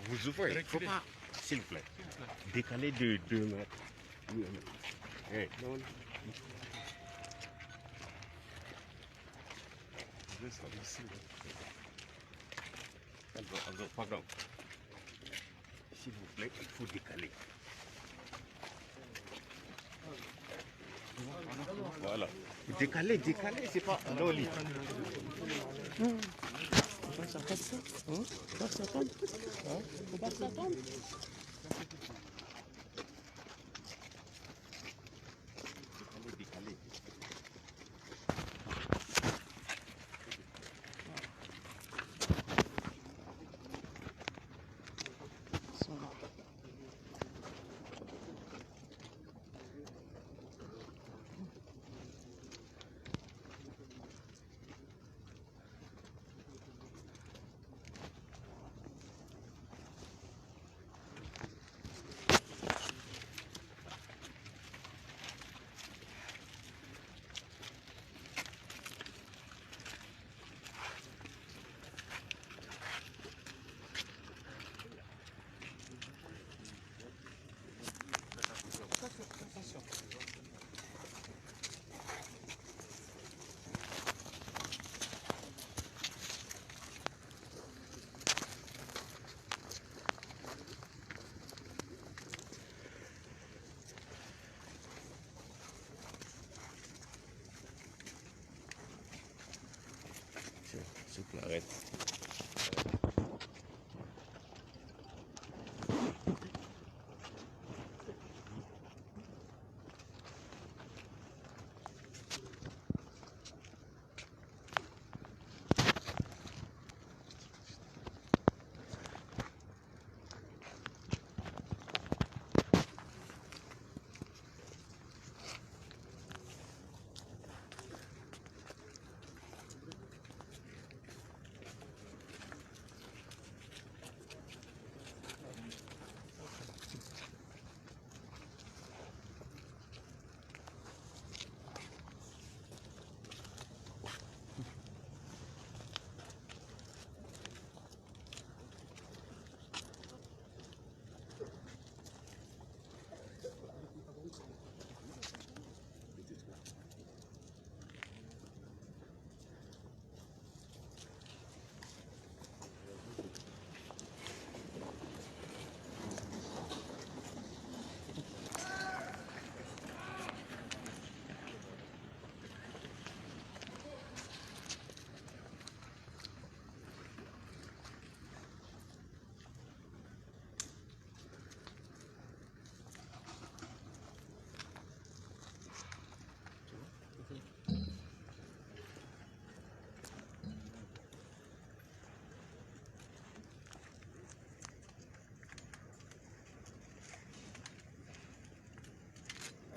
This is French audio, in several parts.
Vous ouvrez, il ne faut pas, s'il vous plaît, décaler de 2 mètres. Hey. Pardon. S'il vous plaît, il faut décaler. Voilà. Décaler, c'est pas loli. Faut pas s'attendre. Faut pas s'attendre. Décaler. Souple, arrête.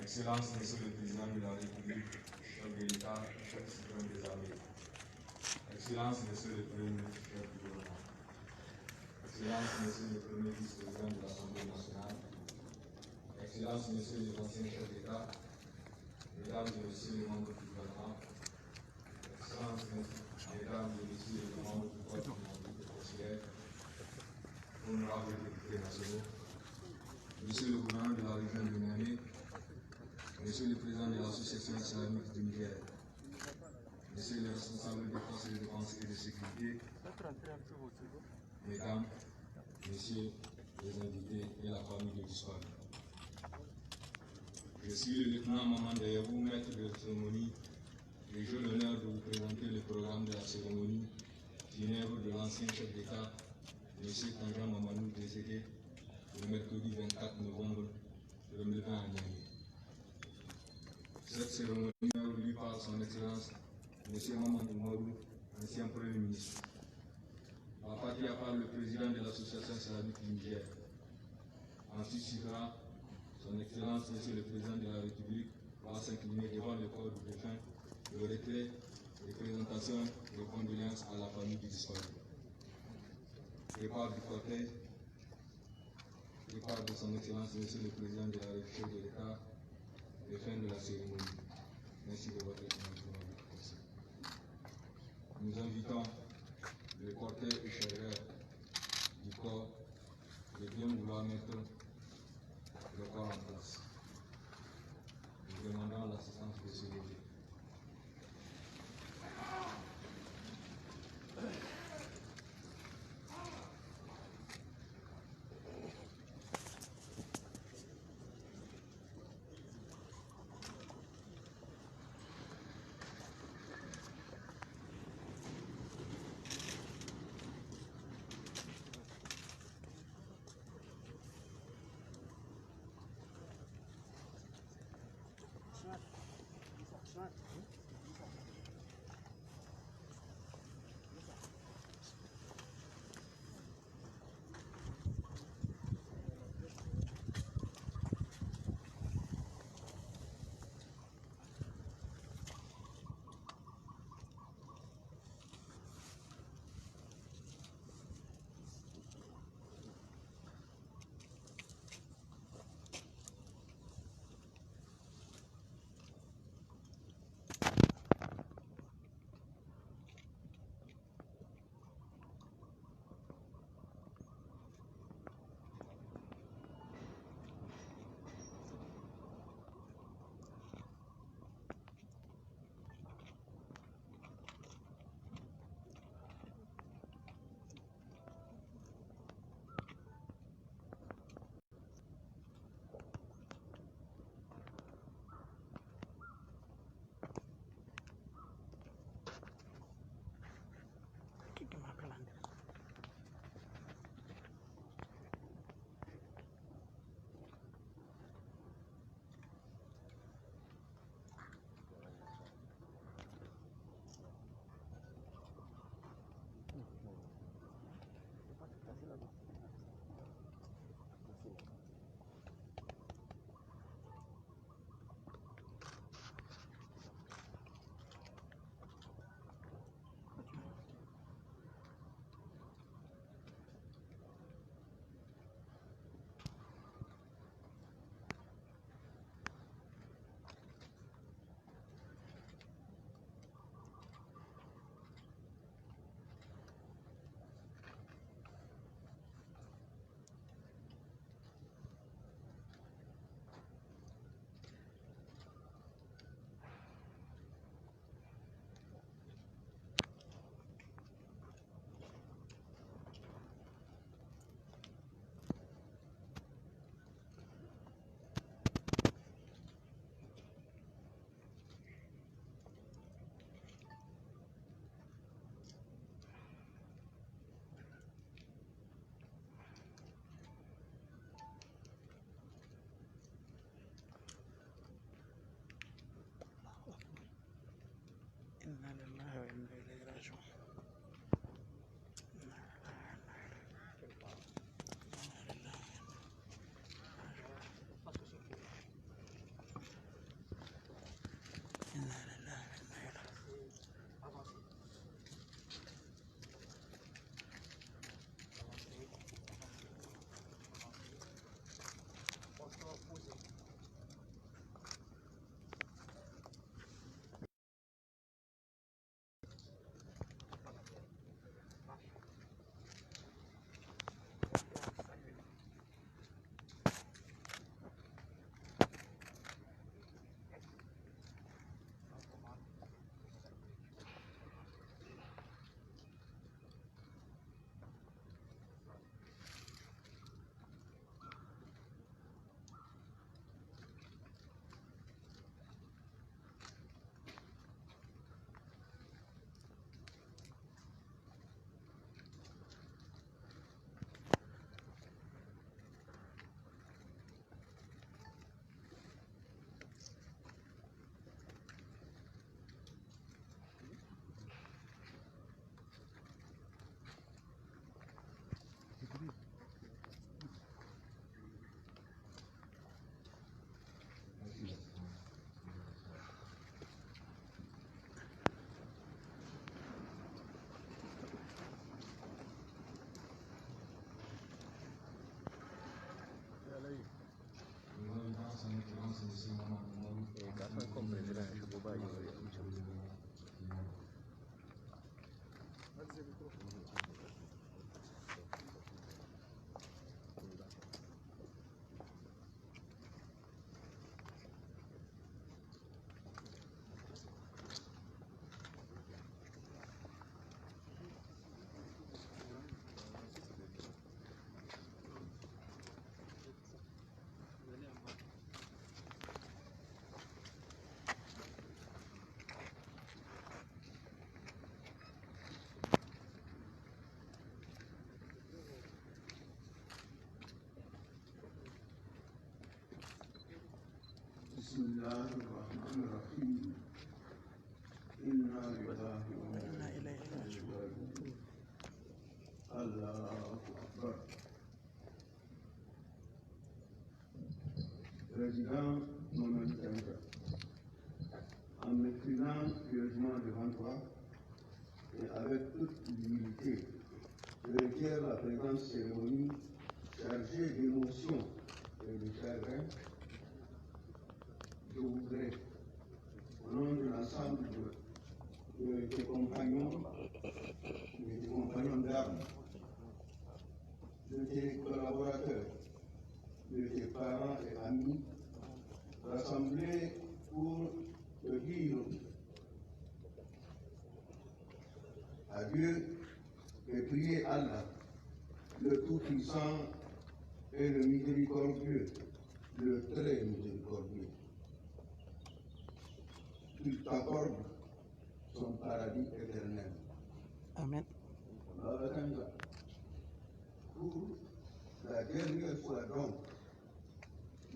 Excellence, Monsieur le Président de la République, chef de l'État, chef suprême des armées. Excellence, Monsieur le Premier ministre, chef du gouvernement. Excellence, Monsieur le Premier vice-président de l'Assemblée nationale. Excellence, Messieurs les anciens chefs d'État, Mesdames et Messieurs les membres du gouvernement. Excellence, Mesdames et Messieurs les membres du corps diplomatique et consulaire. Honorables députés nationaux. Monsieur le gouverneur de la région de Niamey, Monsieur le Président de l'Association islamique du Niger, Monsieur le responsable des forces de défense et de sécurité, Mesdames, Messieurs les invités et la famille de disparus. Je suis le lieutenant Maman Dayabou, maître de cérémonie, et j'ai l'honneur de vous présenter le programme de la cérémonie funèbre de l'ancien chef d'État, M. Tanjan Mamadou, décédé le mercredi 24 novembre 2020 à Niamey. Cette cérémonie est voulue par son Excellence M. Mamadou Marou, ancien Premier ministre. La partie à part le président de l'Association islamique du Niger. Ensuite suivra son Excellence M. le Président de la République va s'incliner devant le corps du défunt, le retrait et présentation de condoléances à la famille du disparu. Départ du cortège, départ de son Excellence M. le Président de la République de l'État et fin de la cérémonie. Merci de votre attention. Nous invitons le cortège chérubin du corps بسم الله الرحمن الرحيم إنا لله وإنا إليه راجعون الله أكبر. Président Mamadou Kamara, en m'inclinant pieusement devant toi et avec toute l'humilité, je requiers la présente cérémonie chargée d'émotions et de chagrin. Je voudrais, au nom de l'ensemble de tes compagnons d'armes, de tes collaborateurs, de tes parents et amis, rassemblés pour te dire adieu et prier Allah, le Tout-Puissant et le Miséricordieux, le Très Miséricordieux, qu'il t'accorde son paradis éternel. Amen. Pour la dernière fois donc,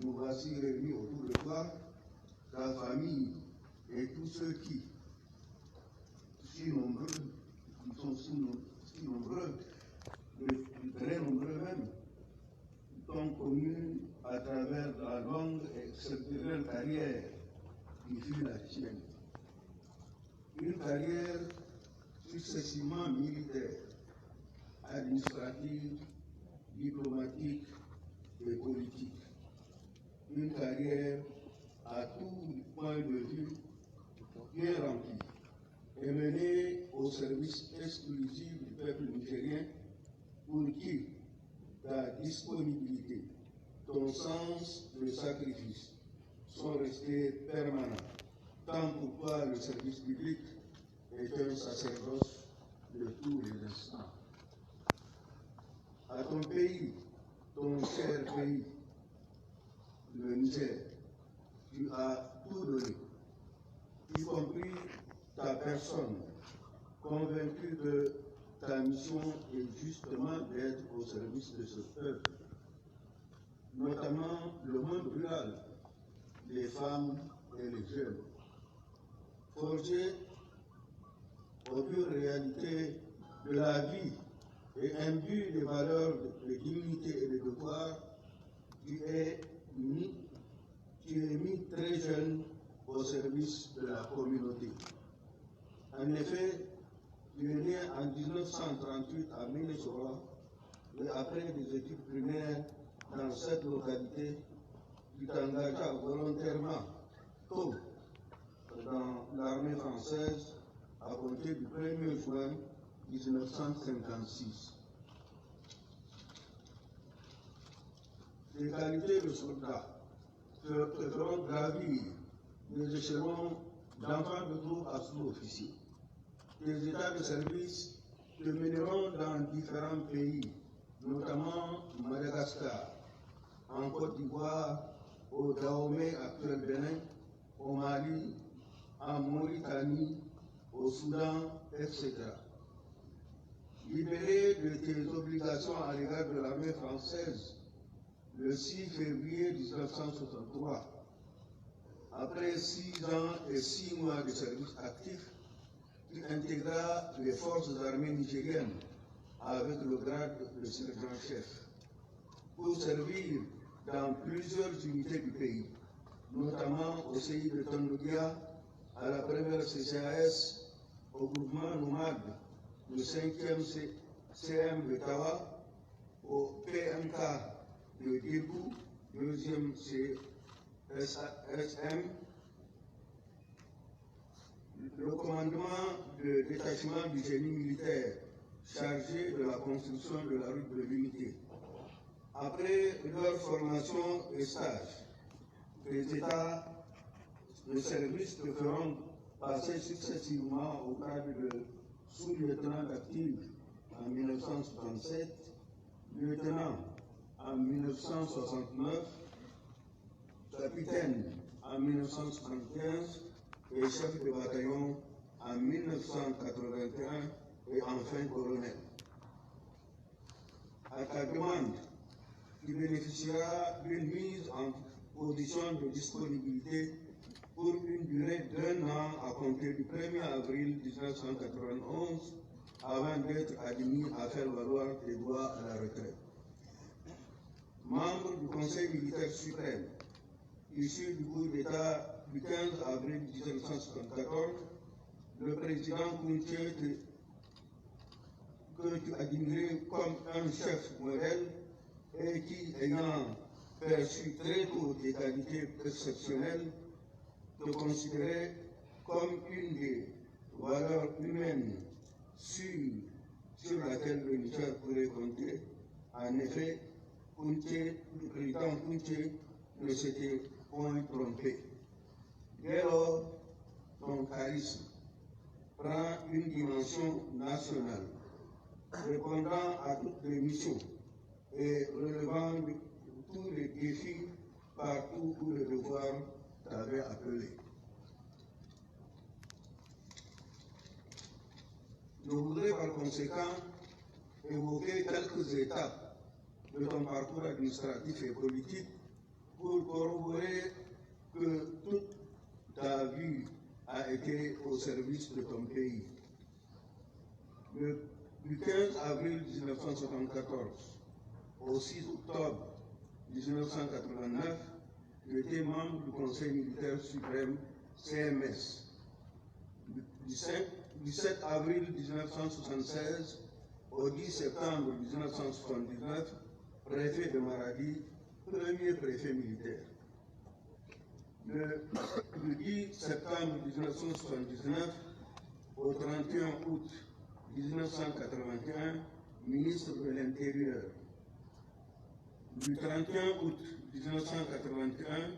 nous voici réunis autour de toi, ta famille et tous ceux qui, si nombreux, qui sont si nombreux, très nombreux même, t'ont connu à travers la longue et exceptionnelle carrière qui fut la tienne. Une carrière successivement militaire, administrative, diplomatique et politique. Une carrière à tout point de vue bien remplie et menée au service exclusif du peuple nigérien pour qui ta disponibilité, ton sens de sacrifice sont restés permanents, tant pour toi le service public est un sacerdoce de tous les instants. À ton pays, ton cher pays, le Niger, tu as tout donné, y compris ta personne, convaincu que ta mission est justement d'être au service de ce peuple, notamment le monde rural, les femmes et les jeunes. Forger aux dures réalités de la vie et imbu des valeurs de dignité et de devoir, tu es mis très jeune au service de la communauté. En effet, tu es né en 1938 à Minnesota et après des études primaires dans cette localité, tu t'engagea volontairement tôt dans l'armée française à compter du 1er juin 1956. Tes qualités de soldat te feront gravir des échelons d'enfant de troupe à sous-officier. Tes états de service te mèneront dans différents pays, notamment Madagascar, en Côte d'Ivoire, au Dahomey actuel Bénin, au Mali, en Mauritanie, au Soudan, etc. Libéré de tes obligations à l'égard de l'armée française le 6 février 1963, après 6 ans et 6 mois de service actif, tu intégras les forces armées nigériennes avec le grade de sergent-chef pour servir dans plusieurs unités du pays, notamment au CI de Tondogia, à la première CCAS, au groupement nomade, le 5e CM de Tawa, au PMK de Dirkou, 2e CSM, le commandement de détachement du génie militaire chargé de la construction de la route de l'unité. Après leur formation et stage, les états de service te feront passer successivement au grade de sous-lieutenant actif en 1967, lieutenant en 1969, capitaine en 1975 et chef de bataillon en 1981 et enfin colonel. À ta demande, tu bénéficieras d'une mise conditions de disponibilité pour une durée d'1 an à compter du 1er avril 1991 avant d'être admis à faire valoir des droits à la retraite. Membre du Conseil militaire suprême, issu du coup d'État du 15 avril 1974, le président Kounché, que tu admirais comme un chef modèle et qui, ayant perçu très tôt des qualités exceptionnelles, te considérait comme une des valeurs humaines sur laquelle le Niger pourrait compter. En effet, le président Kounché ne s'était point trompé. Dès lors, ton charisme prend une dimension nationale, répondant à toutes les missions et relevant tous les défis partout où le devoir t'avait appelé. Je voudrais par conséquent évoquer quelques étapes de ton parcours administratif et politique pour corroborer que toute ta vie a été au service de ton pays. Du 15 avril 1974 au 6 octobre 1989, j'étais membre du Conseil militaire suprême CMS. Du 7 avril 1976 au 10 septembre 1979, préfet de Maradi, premier préfet militaire. Du 10 septembre 1979 au 31 août 1981, ministre de l'Intérieur. Du 31 août 1981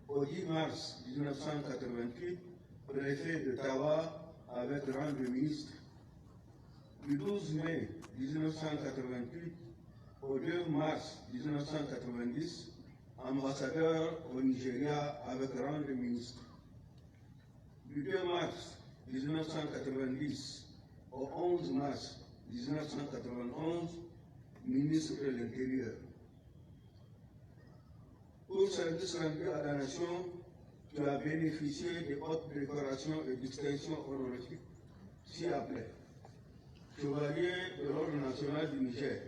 au 10 mars 1988, préfet de Tawa avec rang de ministre. Du 12 mai 1988 au 2 mars 1990, ambassadeur au Nigeria avec rang de ministre. Du 2 mars 1990 au 11 mars 1991, ministre de l'Intérieur. Pour service rendu à la nation, tu as bénéficié des hautes décorations et distinctions honorifiques ci-après. Chevalier de l'Ordre national du Niger,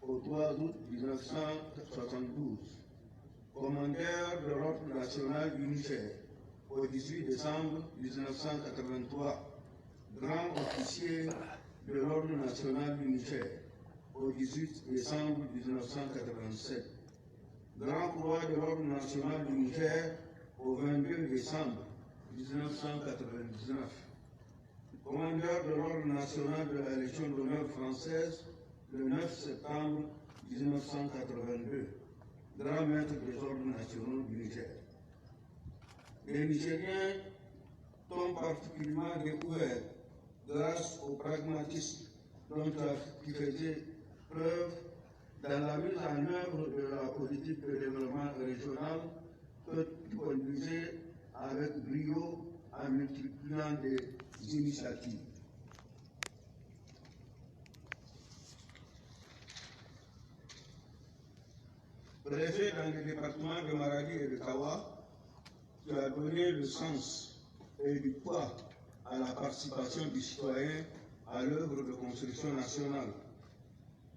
au 3 août 1972. Commandeur de l'Ordre national du Niger, au 18 décembre 1983. Grand officier de l'Ordre national du Niger, au 18 décembre 1987. Grand croix de l'Ordre national du Niger, au 22 décembre 1999. Commandeur de l'Ordre national de la Légion d'honneur française, le 9 septembre 1982. Grand maître des ordres nationaux du Niger. Les Nigériens t'ont particulièrement découvert grâce au pragmatisme dont tu faisais preuve dans la mise en œuvre de la politique de développement régional que tu conduisais avec brio en multipliant des initiatives. Préfet dans les départements de Maradi et de Tawa, tu as donné le sens et du poids à la participation du citoyen à l'œuvre de construction nationale.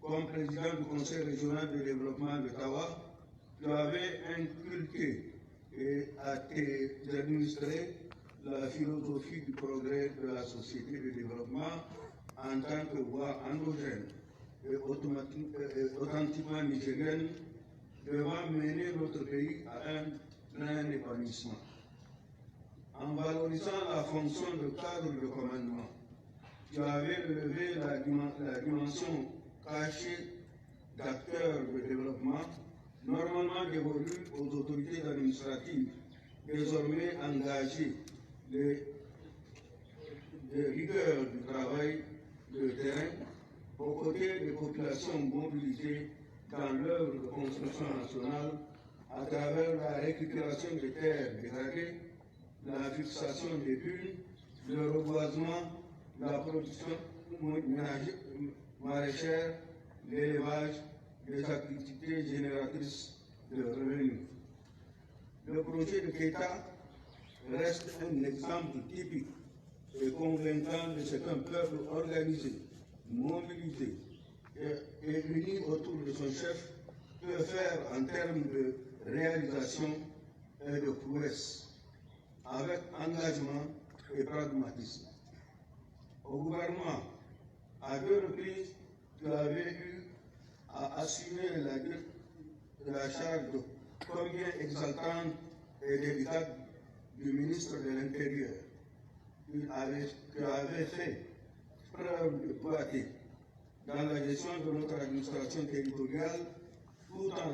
Comme président du Conseil régional de développement de Tawa, tu avais inculqué et à tes administrés la philosophie du progrès de la société de développement en tant que voie endogène et authentiquement nigérienne devant mener notre pays à un plein épanouissement. En valorisant la fonction de cadre de commandement, tu avais relevé la dimension cachée d'acteurs de développement, normalement dévolue aux autorités administratives, désormais engagées les rigueurs du travail de terrain, aux côtés des populations mobilisées dans l'œuvre de construction nationale à travers la récupération des terres dégradées, la fixation des dunes, le reboisement, la production maraîchère, l'élevage, les activités génératrices de revenus. Le projet de Keita reste un exemple typique et convaincant de ce qu'un peuple organisé, mobilisé et uni autour de son chef peut faire en termes de réalisation et de prouesse, avec engagement et pragmatisme. Au gouvernement, à 2 reprises, tu avais eu à assumer la charge de combien exaltante et délicate du ministre de l'Intérieur. Tu avais fait preuve de boité dans la gestion de notre administration territoriale tout en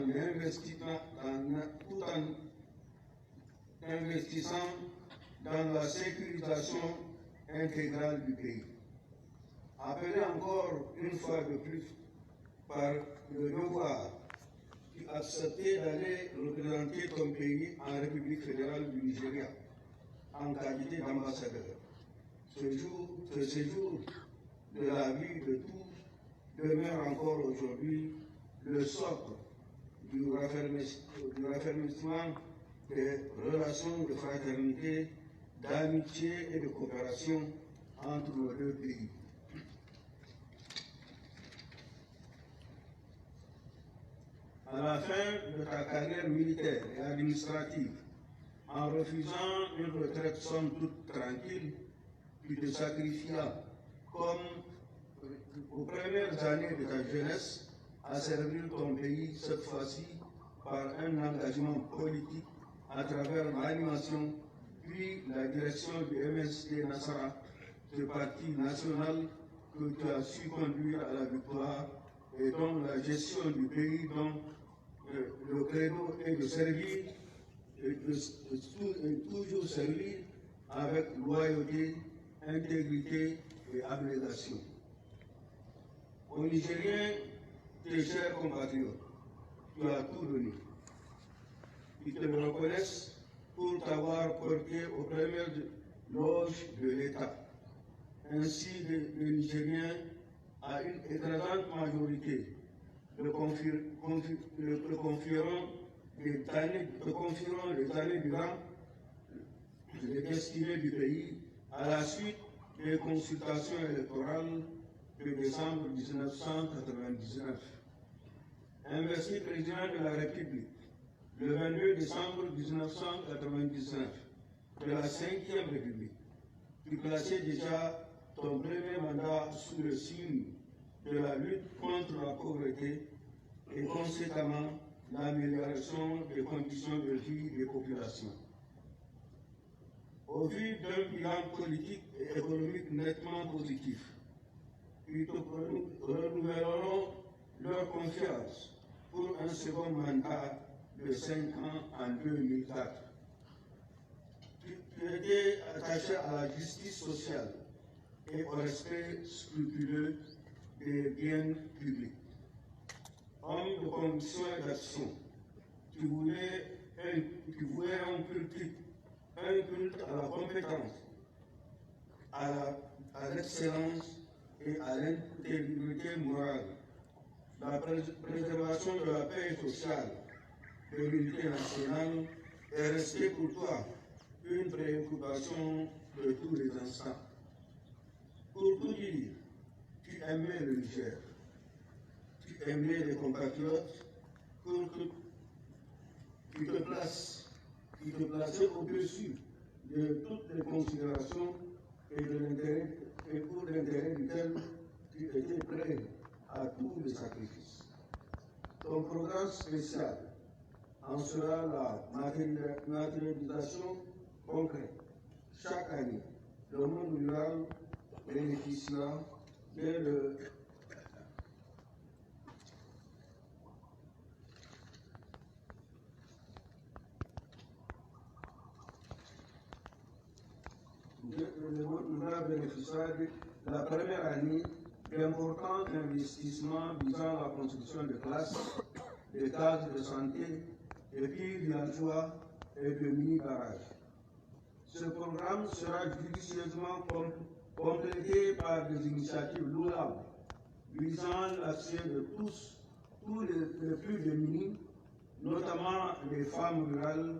investissant dans la sécurisation intégrale du pays. Appelé encore une fois de plus par le devoir, tu acceptais d'aller représenter ton pays en République fédérale du Nigeria en qualité d'ambassadeur. Ce séjour de la vie de tous demeure encore aujourd'hui le socle du raffermissement des relations de fraternité, d'amitié et de coopération entre nos deux pays. À la fin de ta carrière militaire et administrative, en refusant une retraite somme toute tranquille, tu te sacrifias, comme aux premières années de ta jeunesse, à servir ton pays, cette fois-ci par un engagement politique à travers l'animation, puis la direction du MSD Nassara, ce parti national que tu as su conduire à la victoire et dont la gestion du pays, dont le credo est de servir, et toujours servir avec loyauté, intégrité et abnégation. Aux Nigériens, tes chers compatriotes, tu as tout donné. Ils te reconnaissent pour t'avoir porté aux premières loges de l'État. Ainsi, les Nigériens, à une écrasante majorité, le confieront les années durant les destinées du pays à la suite des consultations électorales de décembre 1999. Investi président de la République le 22 décembre 1999 de la 5e République, tu plaçais déjà ton premier mandat sous le signe de la lutte contre la pauvreté et conséquemment l'amélioration des conditions de vie des populations. Au vu d'un bilan politique et économique nettement positif, ils te renouvelleront leur confiance pour un second mandat de 5 ans en 2004. Tu étais attaché à la justice sociale et au respect scrupuleux des biens publics. Homme de conviction et d'action, tu voulais un culte à la compétence, à l'excellence et à l'intégrité morale, la préservation de la paix sociale, de l'unité nationale est restée pour toi une préoccupation de tous les instants. Pour tout dire, tu aimais le Niger, tu aimais les compatriotes, tu te plaçais au-dessus de toutes les considérations et pour l'intérêt duquel tu étais prêt à tous les sacrifices. Ton programme spécial en sera la matérialisation concrète. Chaque année, le monde rural bénéficiera dès le bénéficiera de la première année d'importants investissements visant la construction de classes, de cases de santé, de piles villageois et de mini-barrages. Ce programme sera judicieusement complété par des initiatives louables visant l'accès de tous les plus démunis, notamment les femmes rurales,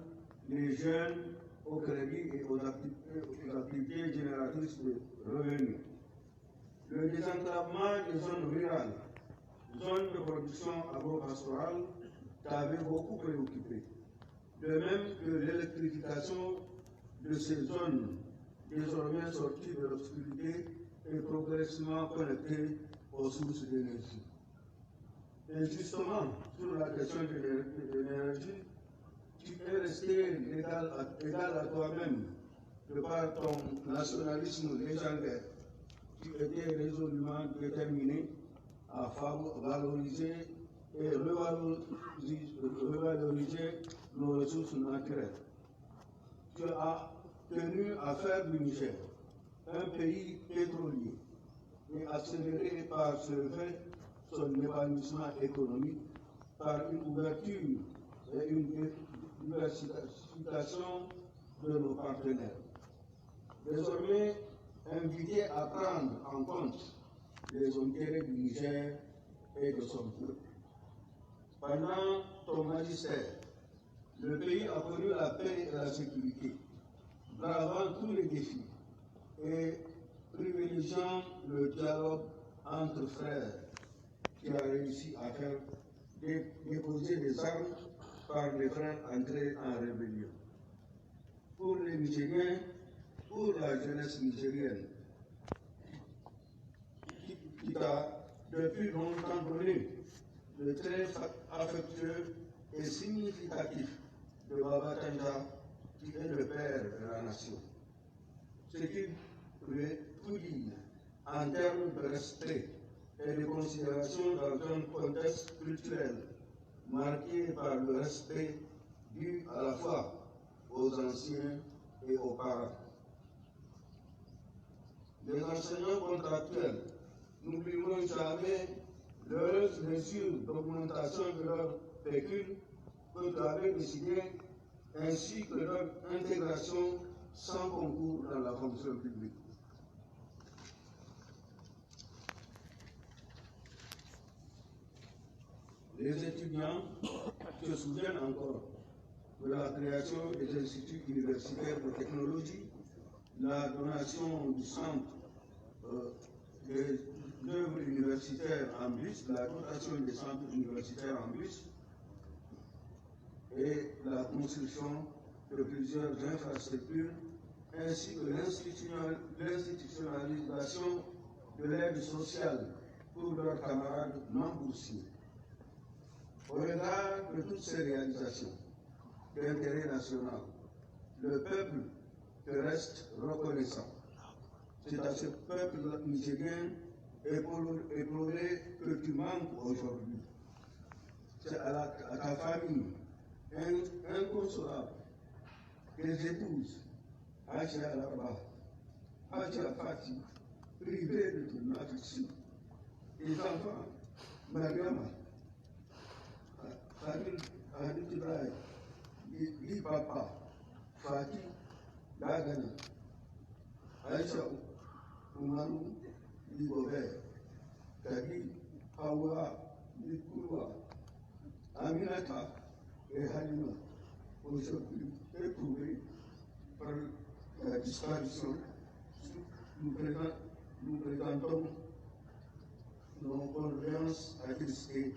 les jeunes au crédit et aux activités génératrices de revenus. Le désenclavement des zones rurales, zones de production agro-pastorale, t'avait beaucoup préoccupé. De même que l'électrification de ces zones, désormais sorties de l'obscurité et progressivement connectées aux sources d'énergie. Et justement, sur la question de l'énergie, tu es resté égal à toi-même, de par ton nationalisme légendaire. Tu étais résolument déterminé à valoriser et revaloriser nos ressources naturelles. Tu as tenu à faire du Niger un pays pétrolier et accélérer par ce fait son épanouissement économique par une ouverture et une diversification de nos partenaires. Désormais, invité à prendre en compte les intérêts du Niger et de son peuple. Pendant ton magistère, le pays a connu la paix et la sécurité, bravant tous les défis et privilégiant le dialogue entre frères qui a réussi à faire déposer des armes par les frères entrés en rébellion. Pour les Nigériens, pour la jeunesse nigérienne, qui t'a depuis longtemps donné le très affectueux et significatif de Baba Tanja, qui est le père de la nation. Ce qui veut tout dire en termes de respect et de considération dans un contexte culturel marqué par le respect dû à la fois aux anciens et aux parents. Les enseignants contractuels n'oublieront jamais l'heureuse mesure d'augmentation de leur pécule que tu avais décidé, ainsi que leur intégration sans concours dans la fonction publique. Les étudiants se souviennent encore de la création des instituts universitaires de technologie, la donation du centre des œuvres universitaires en bus, la dotation des centres universitaires en bus et la construction de plusieurs infrastructures, ainsi que l'institutionnalisation de l'aide sociale pour leurs camarades non boursiers. Au regard de toutes ces réalisations d'intérêt national, le peuple te reste reconnaissant. C'est à ce peuple nigérien éploré que tu manques aujourd'hui. C'est à ta famille inconsolable, tes épouses, Aïcha Alaba, Aïcha Fati, privée de ton affection, tes enfants, Mariama, Adil Ibrahim, Li Papa, Fatih, Dagana, Aïcha Oumarou, Li Gobert, Kadi, Hawa, Li Kourwa, Aminata et Halima, aujourd'hui éprouvés par la disparition, nous présentons nos condoléances attristées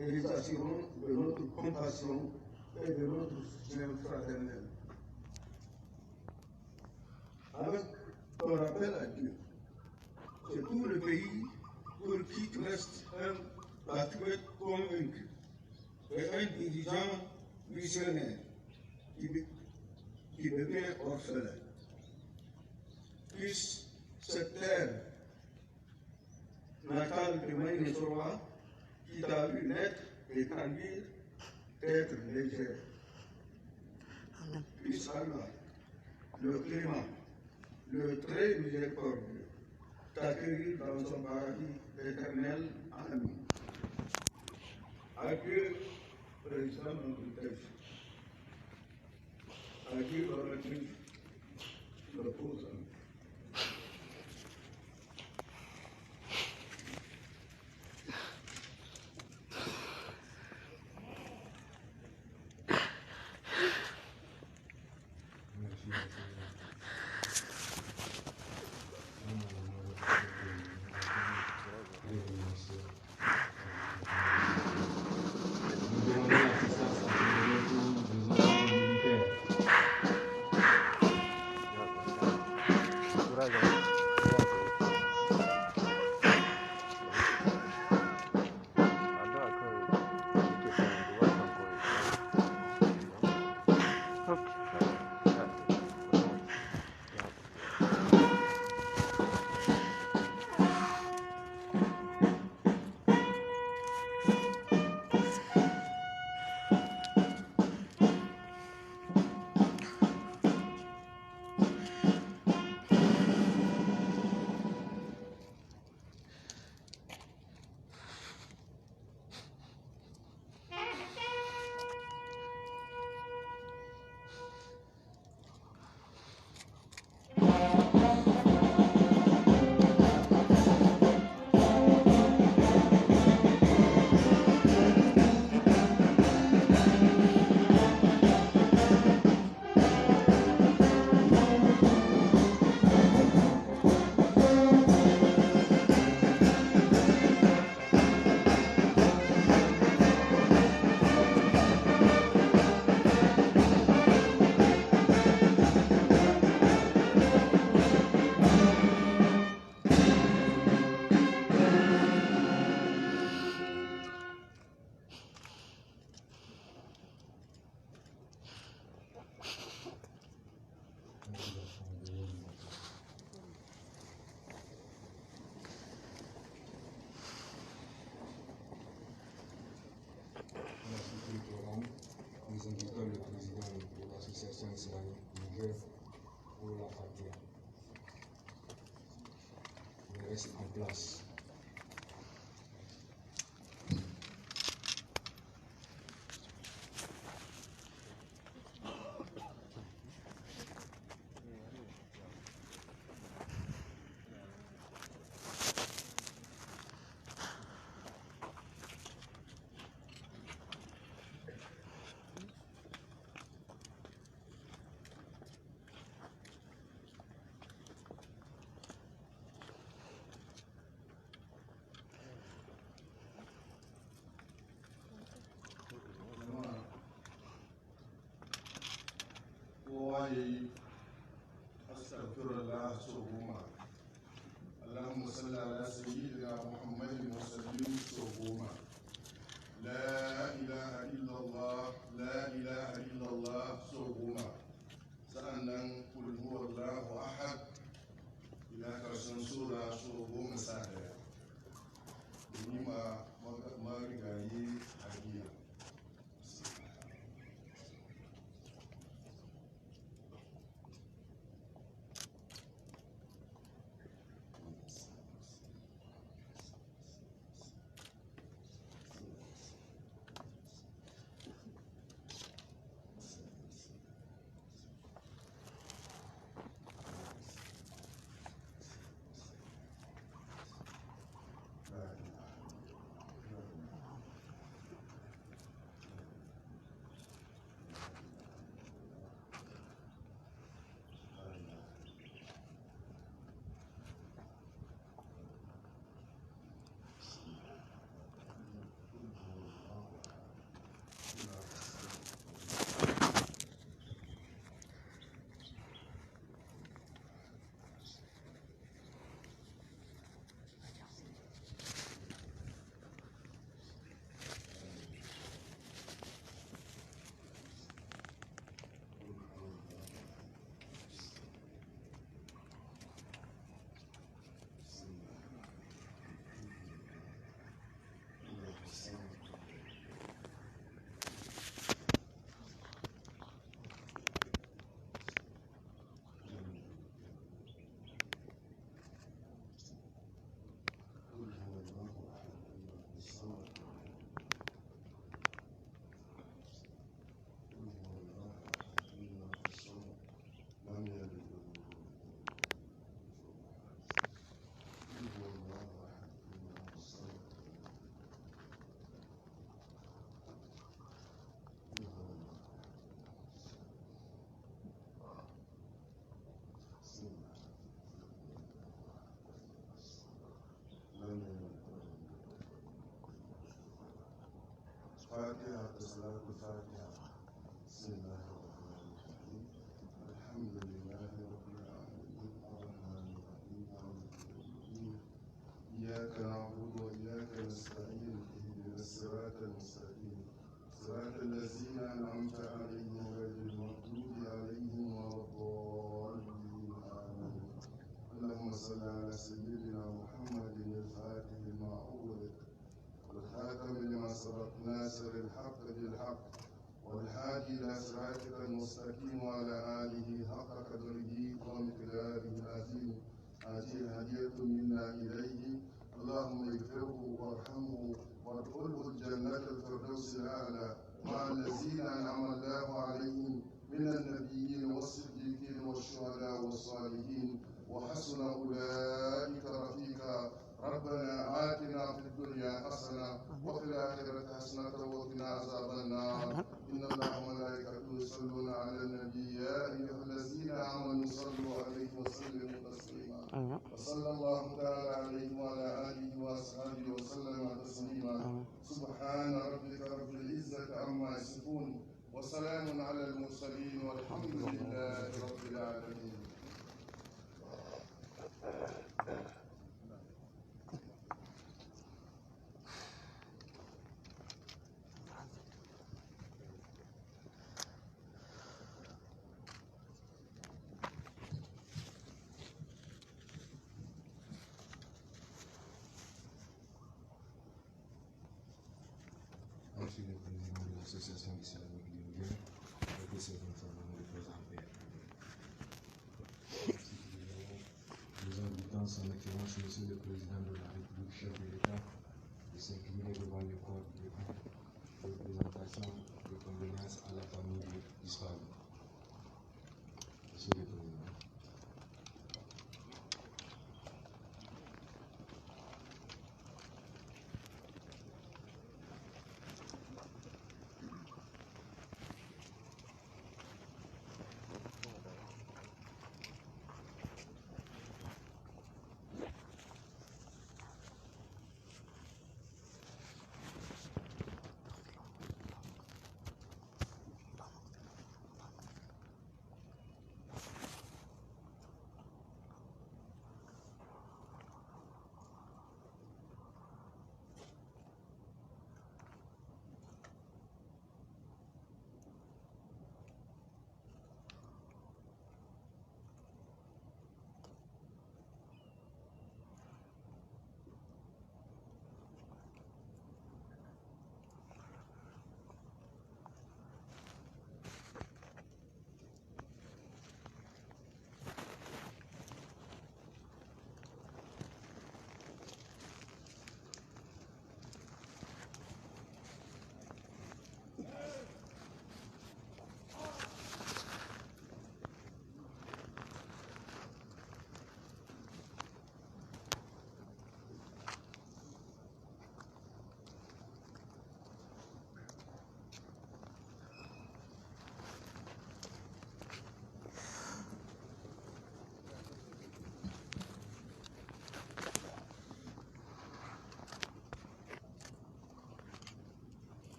et les assurons de notre compassion et de notre soutien fraternel. Avec ton rappel à Dieu, c'est tout le pays pour qui tu restes un patriote convaincu et un dirigeant visionnaire qui devient orphelin. Puisse cette terre natale de Maïnesoroa, qui t'a vu naître et grandir, être légère. Puisse Allah, le clément, le très miséricordieux, t'accueillir dans son paradis éternel. Amen. Adieu, président Montaigne. Adieu, oratrice, l'opposant. nous invitons le président de l'association islamique du Niger pour la Fatia. Il reste en place. أستغفر الله سبحانه اللهم صل على سيدنا محمد وسلم سبحانه لا إله إلا الله لا إله إلا الله سبحانه سأنن قل هو الله أحد إلى كرسن سورة سبحانه سادة بما مرغاي حديث فاتحة صلاة الفاتحة بسم الله الرحمن الرحيم الحمد لله رب العالمين الرحمن الرحيم مالك يوم الدين إياك نعبد وإياك نستعين اهدنا الصراط المستقيم صراط الذين أنعمت عليهم غير المغضوب عليهم ولا الضالين آمين اللهم صل على سيدنا محمد الفاتح لما أغلق والخاتم لما سبق ناصر الحق بالحق والهادي إلى صراطك المستقيم وعلى آله حق قدره ومقداره العظيم هذه هدية منا إليه اللهم اغفره وارحمه وادخله الجنة الفردوس الأعلى مع الذين أنعم الله عليهم من النبيين والصديقين والشهداء والصالحين وحسن أولئك رفيقا ربنا آتنا في الدنيا حسنة وفي الآخرة حسنة وقنا عذاب النار إن الله وملائكته يصلون على النبي يا أيها الذين آمنوا صلوا عليه وسلموا تسليما وصلى الله تعالى عليه وعلى آله وأصحابه وسلم تسليما سبحان ربك رب العزة عما يصفون وسلام على المرسلين والحمد لله رب العالمين. Monsieur le Président de l'Association islamique du Niger, bien avec ces enfants de présenter. Nous invitons son Excellence, Monsieur le Président de la République, chef de l'État, de s'incliner devant le corps de représentation de condoléances à la famille de disparu. Monsieur le Président.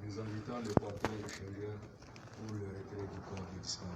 Nous invitons le porteur extérieur pour le retrait du corps du disparu.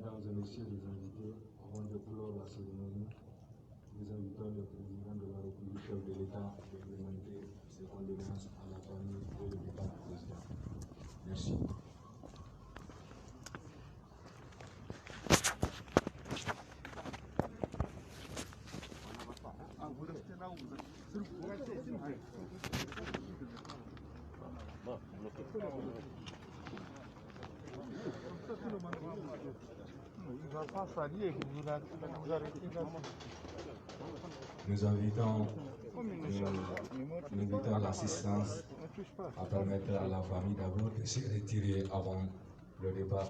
Mesdames et messieurs les invités, avant de clore la cérémonie, nous invitons le président de la République, chef de l'État, de présenter ses condoléances à la famille et le départ du président. Merci. Nous invitons l'assistance à permettre à la famille d'abord de se retirer avant le départ.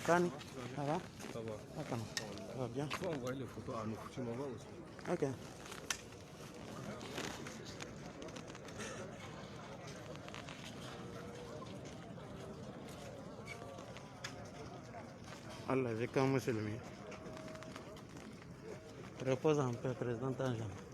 Kani, ça va? Ça va. Attends, ça va bien? Il faut envoyer les photos à nous, tu m'envoies aussi. Ok. Allah, j'ai comme monsieur le mieux. Repose un peu, président Tangian.